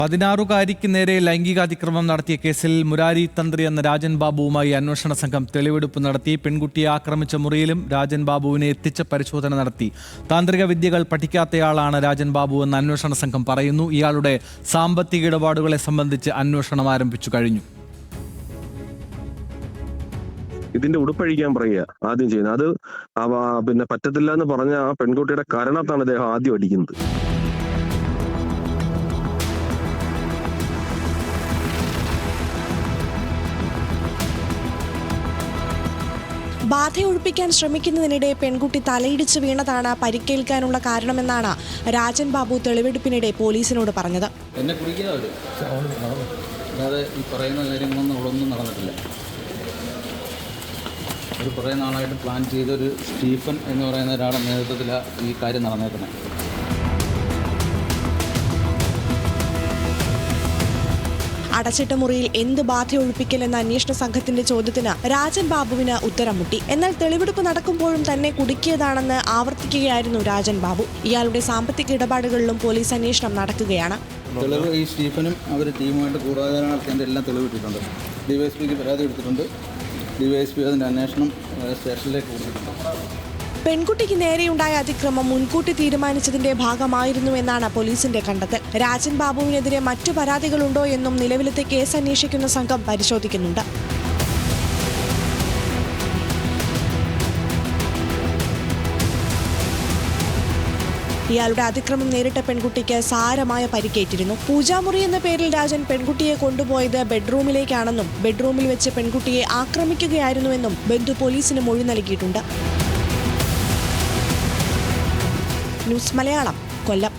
16-കാരിക്ക് നേരെ ലൈംഗികാതിക്രമം നടത്തിയ കേസിൽ മുരാരി തന്ത്രി എന്ന രാജൻ ബാബുവുമായി അന്വേഷണ സംഘം തെളിവെടുപ്പ് നടത്തി. പെൺകുട്ടിയെ ആക്രമിച്ച മുറിയിലും രാജൻ ബാബുവിനെ എത്തിച്ച് പരിശോധന നടത്തി. താന്ത്രിക വിദ്യകൾ പഠിക്കാത്തയാളാണ് രാജൻ ബാബു എന്ന് അന്വേഷണ സംഘം പറയുന്നു. ഇയാളുടെ സാമ്പത്തിക ഇടപാടുകളെ സംബന്ധിച്ച് അന്വേഷണം ആരംഭിച്ചു കഴിഞ്ഞു. ഇതിന്റെ ഉടുപ്പഴിക്കാൻ പറയുക ആദ്യം ചെയ്യുന്നത്. അത് പിന്നെ പറ്റത്തില്ല എന്ന് പറഞ്ഞ ആ പെൺകുട്ടിയുടെ കരണത്താണ് അദ്ദേഹം ആദ്യം അടിക്കുന്നത്. ബാധ ഒഴിപ്പിക്കാൻ ശ്രമിക്കുന്നതിനിടെ പെൺകുട്ടി തലയിടിച്ച് വീണതാണ് പരിക്കേൽക്കാനുള്ള കാരണമെന്നാണ് രാജൻ ബാബു തെളിവെടുപ്പിനിടെ പോലീസിനോട് പറഞ്ഞത്. എന്നെ കുടിക്കുന്നവർ അല്ലാതെ ഈ പറയുന്ന കാര്യങ്ങളൊന്നും അവിടെ ഒന്നും നടന്നിട്ടില്ല. ഒരു കുറേ നാളായിട്ട് പ്ലാൻ ചെയ്തൊരു സ്റ്റീഫൻ എന്ന് പറയുന്ന ഒരാളുടെ നേതൃത്വത്തിലാണ് ഈ കാര്യം നടന്നേക്കുന്നത്. അടച്ചിട്ട മുറിയിൽ എന്ത് ബാധ ഒഴിപ്പിക്കൽ എന്ന അന്വേഷണ സംഘത്തിന്റെ ചോദ്യത്തിന് രാജൻ ബാബുവിന് ഉത്തരം മുട്ടി. എന്നാൽ തെളിവെടുപ്പ് നടക്കുമ്പോഴും തന്നെ കുടുക്കിയതാണെന്ന് ആവർത്തിക്കുകയായിരുന്നു രാജൻ ബാബു. ഇയാളുടെ സാമ്പത്തിക ഇടപാടുകളിലും പോലീസ് അന്വേഷണം നടക്കുകയാണ്. തെളിവ് ഈ സ്റ്റീഫനും അവർ ടീമുമായിട്ട് കൂടാതെ നടത്തിയതിൻ്റെ എല്ലാം തെളിവിട്ടിട്ടുണ്ട്. ഡിവൈഎസ്പിക്ക് പരാതി എടുത്തിട്ടുണ്ട്. ഡിവൈഎസ്പി അതിൻ്റെ അന്വേഷണം സ്റ്റേഷനിലേക്ക് കൊടുത്തിട്ടുണ്ട്. പെൺകുട്ടിക്ക് നേരെയുണ്ടായ അതിക്രമം മുൻകൂട്ടി തീരുമാനിച്ചതിന്റെ ഭാഗമായിരുന്നുവെന്നാണ് പോലീസിന്റെ കണ്ടെത്തൽ. രാജൻ ബാബുവിനെതിരെ മറ്റു പരാതികളുണ്ടോ എന്നും നിലവിലത്തെ കേസ് അന്വേഷിക്കുന്ന സംഘം പരിശോധിക്കുന്നുണ്ട്. ഇയാളുടെ അതിക്രമം നേരിട്ട പെൺകുട്ടിക്ക് സാരമായ പരിക്കേറ്റിരുന്നു. പൂജാമുറി എന്ന പേരിൽ രാജൻ പെൺകുട്ടിയെ കൊണ്ടുപോയത് ബെഡ്റൂമിലേക്കാണെന്നും ബെഡ്റൂമിൽ വെച്ച് പെൺകുട്ടിയെ ആക്രമിക്കുകയായിരുന്നുവെന്നും ബന്ധു പോലീസിന് മൊഴി നൽകിയിട്ടുണ്ട്. ന്യൂസ് മലയാളം, കൊല്ലം.